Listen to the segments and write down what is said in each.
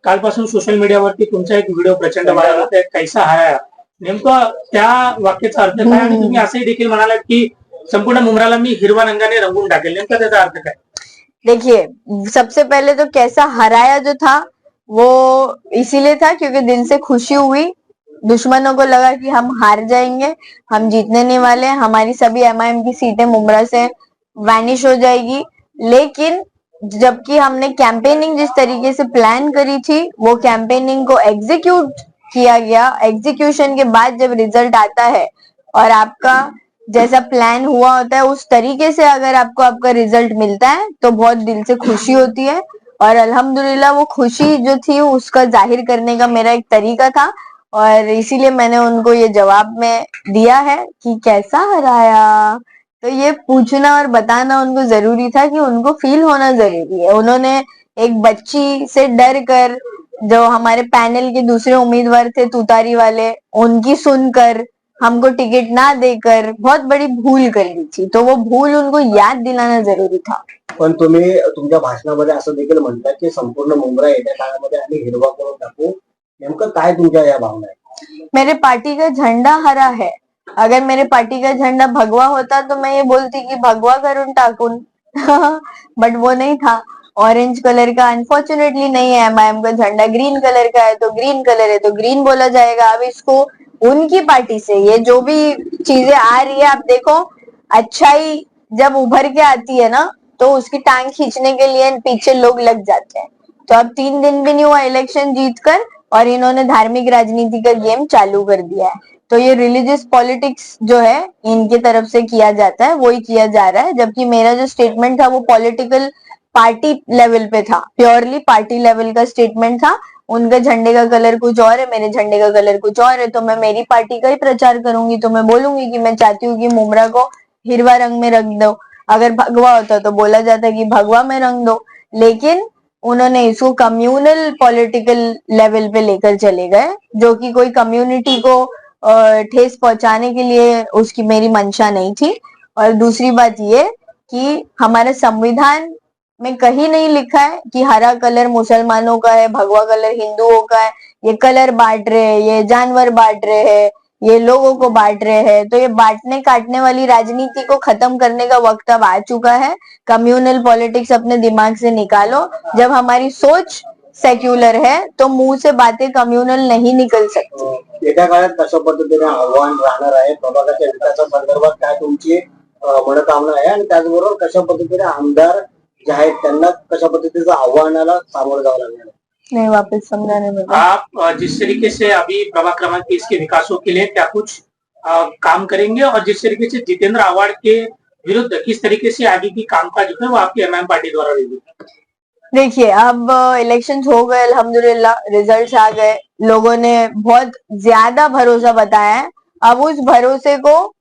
कालपासून सोशल मीडियावरती तुमचा एक व्हिडिओ प्रचंड व्हायरल होतोय, कैसा हराया. नेमकं त्या वाक्याचा अर्थ काय? आणि तुम्ही असंही देखील म्हणालात की संपूर्ण मुंब्राला मी हिरवा रंगाने रंगून टाकेल. नेमका त्याचा अर्थ काय? देखिए, सबसे पहले तो कैसा हराया जो था वो इसीलिए था क्योंकि दिल से खुशी हुई। दुश्मनों को लगा कि हम हार जाएंगे, हम जीतने नहीं वाले, हमारी सभी एमआईएम की सीटें मुंब्रा से वैनिश हो जाएगी। लेकिन जबकि हमने कैंपेनिंग जिस तरीके से प्लान करी थी वो कैंपेनिंग को एग्जीक्यूट किया गया। एग्जीक्यूशन के बाद जब रिजल्ट आता है और आपका जैसा प्लान हुआ होता है उस तरीके से अगर आपको आपका रिजल्ट मिलता है तो बहुत दिल से खुशी होती है। और अल्हम्दुलिल्लाह वो खुशी जो थी उसका जाहिर करने का मेरा एक तरीका था और इसीलिए मैंने उनको ये जवाब में दिया है कि कैसा हराया। तो ये पूछना और बताना उनको जरूरी था कि उनको फील होना जरूरी है। उन्होंने एक बच्ची से डर कर जो हमारे पैनल के दूसरे उम्मीदवार थे तुतारी वाले उनकी सुनकर हमको टिकट ना देकर बहुत बड़ी भूल कर दी थी। तो वो भूल उनको याद दिलाना जरूरी था। पण तुम्ही तुमच्या भाषणामध्ये असं देखील म्हणता की संपूर्ण मुंब्रा येत्या काळामध्ये आम्ही हिरवा करून टाकू. नेमकं काय तुमच्या या भावना आहे? मेरे पार्टी का झंडा हरा है। अगर मेरे पार्टी का झंडा भगवा होता तो मैं ये बोलती कि भगवा करून टाकून बट वो नहीं था। ऑरेंज कलर का अनफॉर्चुनेटली नहीं है। एमआईएम का झंडा ग्रीन कलर का है तो ग्रीन कलर है तो ग्रीन बोला जाएगा। अब इसको उनकी पार्टी से ये जो भी चीजें आ रही है आप देखो, अच्छाई जब उभर के आती है ना तो उसकी टांग खींचने के लिए पीछे लोग लग जाते हैं। तो अब 3 दिन भी नहीं हुआ इलेक्शन जीतकर और इन्होंने धार्मिक राजनीति का गेम चालू कर दिया है। तो ये रिलीजियस पॉलिटिक्स जो है इनकी तरफ से किया जाता है वही किया जा रहा है। जबकि मेरा जो स्टेटमेंट था वो पॉलिटिकल पार्टी लेवल पे था, प्योरली पार्टी लेवल का स्टेटमेंट था। उनके झंडे का कलर कुछ और है, मेरे झंडे का कलर कुछ और है। तो मैं मेरी पार्टी का ही प्रचार करूंगी। तो मैं बोलूंगी कि मैं चाहती हूँ कि मुंब्रा को हिरवा रंग में रंग दो। अगर भगवा होता तो बोला जाता कि भगवा में रंग दो। लेकिन उन्होंने इसको कम्युनल पॉलिटिकल लेवल पे लेकर चले गए जो कि कोई कम्युनिटी को ठेस पहुंचाने के लिए उसकी मेरी मंशा नहीं थी। और दूसरी बात ये कि हमारे संविधान में कहीं नहीं लिखा है कि हरा कलर मुसलमानों का है, भगवा कलर हिंदुओं का है। ये कलर बांट रहे हैं, ये जानवर बांट रहे हैं, ये लोगों को बांट रहे हैं। तो ये बांटने काटने वाली राजनीति को खत्म करने का वक्त अब आ चुका है। कम्युनल पॉलिटिक्स अपने दिमाग से निकालो। जब हमारी सोच सेक्युलर है तो मुंह से बातें कम्युनल नहीं निकल सकती। येत्या काळात कशा पद्धतीने आव्हान राहणार आहे, प्रभागाच्या विकासा संदर्भात काय तुमची मनोकामना आहे आणि त्याचबरोबर कशा पद्धतीने आमदार जे आहेत त्यांना कशा पद्धतीचं आव्हानाला सामोरं जावं लागणार आहे? नहीं, वापस समझाने में आप जिस तरीके से अभी प्रभाग क्रमांक 30 के विकासों के लिए क्या कुछ काम करेंगे और जिस तरीके से जितेंद्र आव्हाड के विरुद्ध किस तरीके से आगे की कामकाज है वो आपकी एमआईएम पार्टी द्वारा होगी? देखिए, अब इलेक्शन हो गए, अल्हम्दुलिल्लाह रिजल्ट्स आ गए, लोगों ने बहुत ज्यादा भरोसा बताया है। अब उस भरोसे को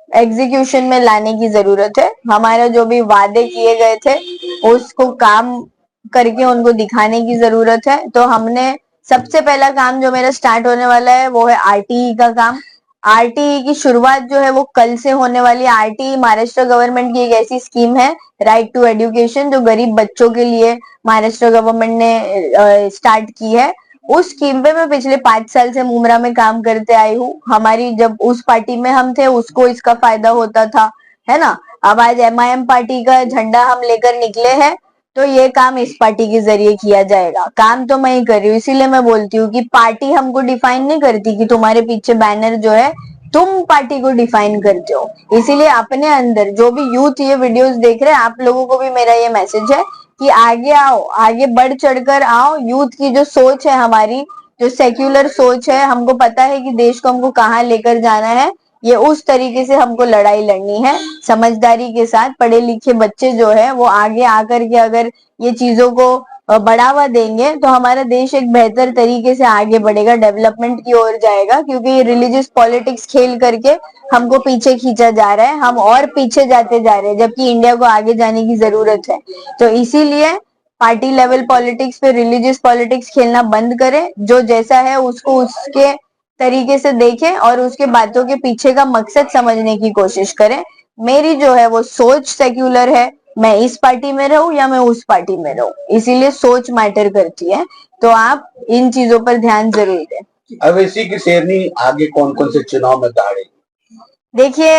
एग्जीक्यूशन में लाने की जरूरत है। हमारे जो भी वादे किए गए थे उसको काम करके उनको दिखाने की जरूरत है। तो हमने सबसे पहला काम जो मेरा स्टार्ट होने वाला है वो है आरटीई का काम। आरटीई की शुरुआत जो है वो कल से होने वाली है। आरटीई महाराष्ट्र गवर्नमेंट की एक ऐसी स्कीम है, राइट टू एजुकेशन, जो गरीब बच्चों के लिए महाराष्ट्र गवर्नमेंट ने स्टार्ट की है। उस स्कीम पे मैं पिछले 5 साल से मुंब्रा में काम करते आई हूँ। हमारी जब उस पार्टी में हम थे उसको इसका फायदा होता था, है ना। अब आज एमआईएम पार्टी का झंडा हम लेकर निकले हैं तो ये काम इस पार्टी के जरिए किया जाएगा। काम तो मैं ही कर रही हूँ, इसीलिए मैं बोलती हूँ कि पार्टी हमको डिफाइन नहीं करती कि तुम्हारे पीछे बैनर जो है तुम पार्टी को डिफाइन करते हो। इसीलिए अपने अंदर जो भी यूथ ये वीडियोस देख रहे हैं आप लोगों को भी मेरा ये मैसेज है कि आगे आओ, आगे बढ़ चढ़कर आओ। यूथ की जो सोच है, हमारी जो सेक्युलर सोच है, हमको पता है कि देश को हमको कहाँ लेकर जाना है। ये उस तरीके से हमको लड़ाई लड़नी है, समझदारी के साथ। पढ़े लिखे बच्चे जो है वो आगे आकर के अगर ये चीजों को बढ़ावा देंगे तो हमारा देश एक बेहतर तरीके से आगे बढ़ेगा, डेवलपमेंट की ओर जाएगा। क्योंकि ये रिलीजियस पॉलिटिक्स खेल करके हमको पीछे खींचा जा रहा है, हम और पीछे जाते जा रहे हैं, जबकि इंडिया को आगे जाने की जरूरत है। तो इसीलिए पार्टी लेवल पॉलिटिक्स पे रिलीजियस पॉलिटिक्स खेलना बंद करें। जो जैसा है उसको उसके तरीके से देखें और उसके बातों के पीछे का मकसद समझने की कोशिश करें। मेरी जो है वो सोच सेक्युलर है, मैं इस पार्टी में रहूं या मैं उस पार्टी में रहूं, इसीलिए सोच मैटर करती है। तो आप इन चीजों पर ध्यान जरूर दें। अवैसी की शेरनी आगे कौन कौन से चुनाव में दाड़े? देखिए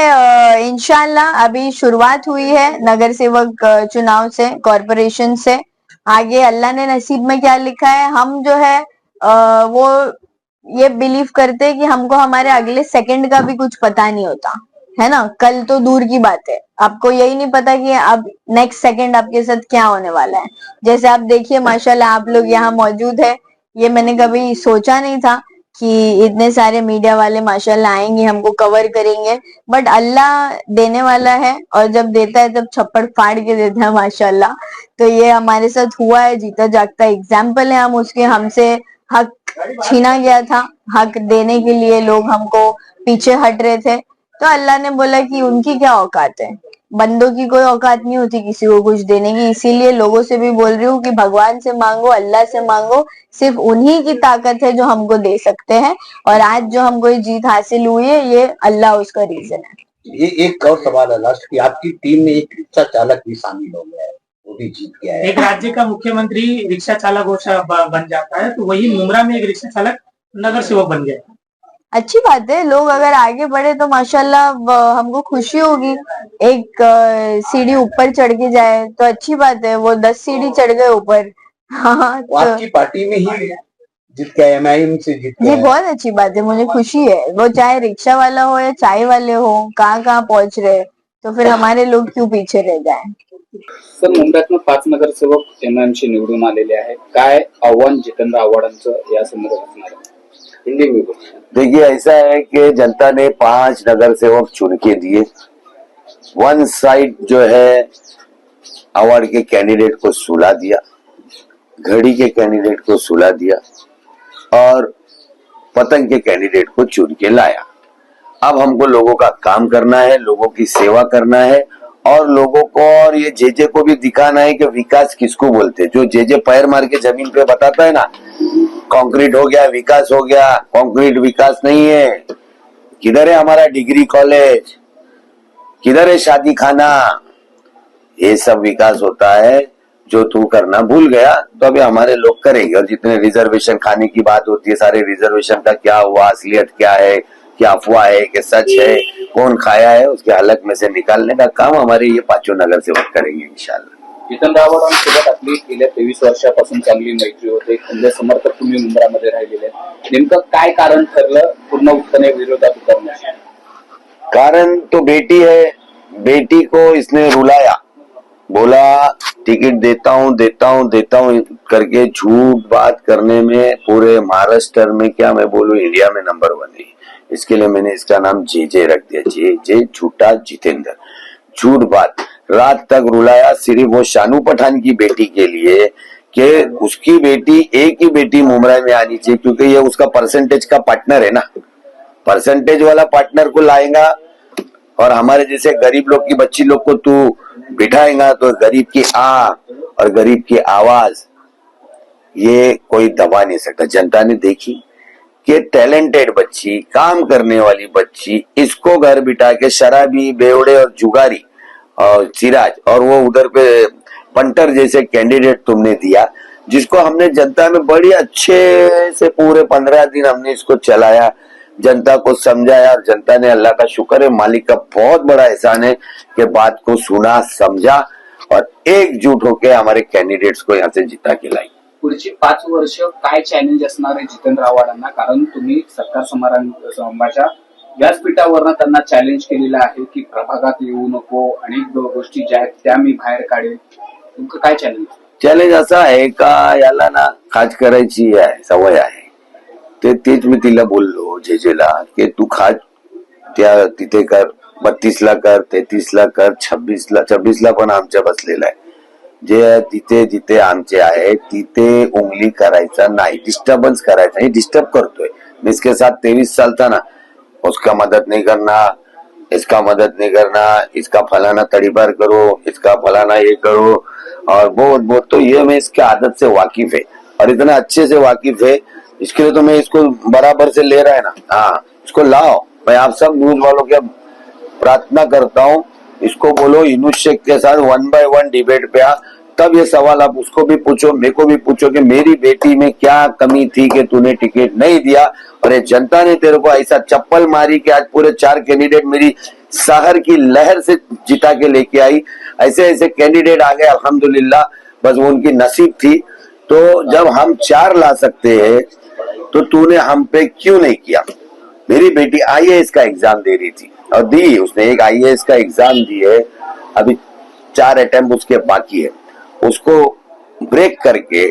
इंशाल्लाह अभी शुरुआत हुई है नगर सेवक चुनाव से, कॉरपोरेशन से। आगे अल्लाह ने नसीब में क्या लिखा है, हम जो है वो ये बिलीव करते हैं कि हमको हमारे अगले सेकंड का भी कुछ पता नहीं होता है ना। कल तो दूर की बात है, आपको यही नहीं पता कि अब नेक्स्ट सेकंड आपके साथ क्या होने वाला है। जैसे आप देखिए माशाल्लाह आप लोग यहाँ मौजूद है, ये मैंने कभी सोचा नहीं था कि इतने सारे मीडिया वाले माशाल्लाह आएंगे, हमको कवर करेंगे। बट अल्लाह देने वाला है और जब देता है तब छप्पड़ फाड़ के देता है माशाल्लाह। तो ये हमारे साथ हुआ है, जीता जागता एग्जाम्पल है हम उसके। हमसे हक छीना गया था, हक देने के लिए लोग हमको पीछे हट रहे थे, तो अल्लाह ने बोला कि उनकी क्या औकात है, बंदों की कोई औकात नहीं होती किसी को कुछ देने की। इसीलिए लोगों से भी बोल रही हूँ कि भगवान से मांगो, अल्लाह से मांगो, सिर्फ उन्हीं की ताकत है जो हमको दे सकते हैं। और आज जो हमको ये जीत हासिल हुई है ये अल्लाह उसका रीजन है। ये एक और सवाल है लास्ट की, आपकी टीम में एक रिक्शा चालक भी शामिल हो गया है, वो भी जीत गया है। एक राज्य का मुख्यमंत्री रिक्शा चालक बन जाता है, तो वही मुमरा में एक रिक्शा चालक नगर सेवक बन गया। अच्छी बात है, लोग अगर आगे बढ़े तो माशाल्लाह हमको खुशी होगी। एक सीढ़ी ऊपर चढ़ के जाए तो अच्छी बात है, वो 10 सीढ़ी चढ़ गए ऊपर। हाँ वो आपकी पार्टी में ही जीत गया, एमआईएम से जीत ये गया। बहुत अच्छी बात है, मुझे खुशी है। वो चाहे रिक्शा वाला हो या चाय वाले हो, कहाँ कहाँ पहुंच रहे, तो फिर हमारे लोग क्यों पीछे रह जाए। सर, मुंबईतनं 5 नगरसेवक एमआयएमशी निवडून आलेले आहेत, काय आव्हान जितेंद्र आव्हाडांचं या संदर्भात असणार आहे? हिंदी में बोलिए। देखिए ऐसा है कि जनता ने 5 नगर सेवक चुन के दिए। वन साइड जो है अवार्ड के कैंडिडेट को सुला दिया, घड़ी के कैंडिडेट को सुला दिया और पतंग के कैंडिडेट को चुन के लाया। अब हमको लोगों का काम करना है, लोगों की सेवा करना है और लोगों को और ये जेजे को भी दिखाना है कि विकास किसको बोलते हैं। जो जेजे पैर मार के जमीन पे बताता है ना, कंक्रीट हो गया विकास हो गया, कंक्रीट विकास नहीं है। किधर है हमारा डिग्री कॉलेज, किधर है शादी खाना, ये सब विकास होता है जो तू करना भूल गया। तो अभी हमारे लोग करेंगे। और जितने रिजर्वेशन खाने की बात होती है, सारे रिजर्वेशन का क्या हुआ, असलियत क्या है, क्या अफवाह है कि सच है, कौन खाया है, उसके हलक में से निकालने का काम हमारे ये 5 नगर सेवक करेंगे इंशाल्लाह। जितेंद्र आव्हाडांसोबत आपली गेल्या 23 वर्षापासून चांगली मैत्री होते, खंदे समर्थक तुम्ही मुंबरामध्ये राहिलेले, नेमकं काय कारण ठरलं पूर्ण उत्पन्न विरोधात उतरण्याचे? कारण तो बेटी है, बेटी को इसने रुलाया, बोला टिकट देता हूँ करके झूठ बात करने में पूरे महाराष्ट्र में क्या मैं बोलूं, इंडिया में नंबर 1 है। इसके लिए मैंने इसका नाम जे रख दिया, जे झूठा जितेंद्र। झूठ बात, रात तक रुलाया सिर्फ वो शानू पठान की बेटी के लिए कि उसकी बेटी, एक ही बेटी मुंबई में आनी चाहिए, क्योंकि ये उसका परसेंटेज का पार्टनर है ना। परसेंटेज वाला पार्टनर को लाएगा और हमारे जैसे गरीब लोग की बच्ची लोग को तू बिठाएगा तो गरीब की आंख और गरीब की आवाज ये कोई दबा नहीं सकता। जनता ने देखी कि टैलेंटेड बच्ची, काम करने वाली बच्ची, इसको घर बिठा के शराबी, बेवड़े और जुगारी और चिराज और वो उधर पे पंटर जैसे कैंडिडेट तुमने दिया, जिसको हमने जनता में बड़ी अच्छे से पूरे 15 दिन हमने इसको चलाया, जनता को समझाया और जनता ने, अल्लाह का शुक्र है, मालिक का बहुत बड़ा एहसान है कि बात को सुना, समझा और एकजुट होकर हमारे कैंडिडेट्स को यहाँ से जिता के लाई। पुढची 5 वर्ष काय चॅलेंज असणार आहे जितेंद्र आव्हाडांना? कारण तुम्ही सरकार समारंभाच्या व्यासपीठावरनं त्यांना चॅलेंज केलेलं आहे की प्रभागात येऊ नको, अनेक गोष्टी ज्या आहेत त्या मी बाहेर काढेल. तुमचं काय चॅलेंज? चॅलेंज असा आहे का याला ना खाज करायची आहे, सवय आहे. तेच मी तिला बोललो जेजेला की तू खाज त्या तिथे कर, 32 ला कर, 33 ला कर, 26 ला पण आमच्या बसलेला आहे. जे तिथे जिथे आमचे आहे तिथे उंगली करायचा नाही, डिस्टर्बन्स करायचा नाही. डिस्टर्ब करतोय मैं इसके साथ 23 साल था ना, उसका मदद नहीं करना, इसका मदद नहीं करना, इसका फलाना तड़ीपार करो, इसका फलाना ये करो और बहुत तो ये मैं इसके आदत से वाकिफ है और इतना अच्छे से वाकिफ है, इसके लिए तो मैं इसको बराबर से ले रहा है ना। हाँ, इसको लाओ। मैं आप सब न्यूज वालों के प्रार्थना करता हूँ इसको बोलो यूनुस शेख के साथ 1 by 1 डिबेट पे आ, तब ये सवाल आप उसको भी पूछो, मेरे को भी पूछो कि मेरी बेटी में क्या कमी थी कि तूने टिकट नहीं दिया, और ये जनता ने तेरे को ऐसा चप्पल मारी कि आज पूरे 4 कैंडिडेट मेरी शहर की लहर से जिता के लेके आई। ऐसे ऐसे कैंडिडेट आ गए अल्हम्दुलिल्लाह, बस वो उनकी नसीब थी। तो जब हम 4 ला सकते हैं तो तूने हम पे क्यों नहीं किया। मेरी बेटी आईएएस का एग्जाम दे रही थी और दी, उसने एक आईएएस का एग्जाम दी है, अभी 4 अटेम्प्ट उसके बाकी है। उसको ब्रेक करके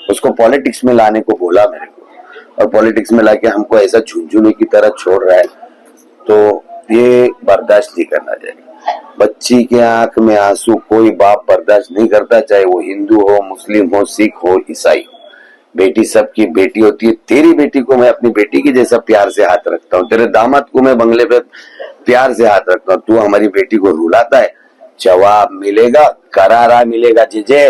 उसको पॉलिटिक्स में लाने को बोला मेरे को, और पॉलिटिक्स में लाके हमको ऐसा झुंझुनू की तरह छोड़ रहा है, तो ये बर्दाश्त नहीं करना चाहिए। बच्ची के आंख में आंसू कोई बाप बर्दाश्त नहीं करता, चाहे वो हिंदू हो, मुस्लिम हो, सिख हो, ईसाई हो। बेटी सबकी बेटी होती है। तेरी बेटी को मैं अपनी बेटी की जैसा प्यार से हाथ रखता हूँ, तेरे दामाद को मैं बंगले पे प्यार से हाथ रखता हूँ, तू हमारी बेटी को रुलाता है, जवाब मिलेगा, करारा मिलेगा जीजे।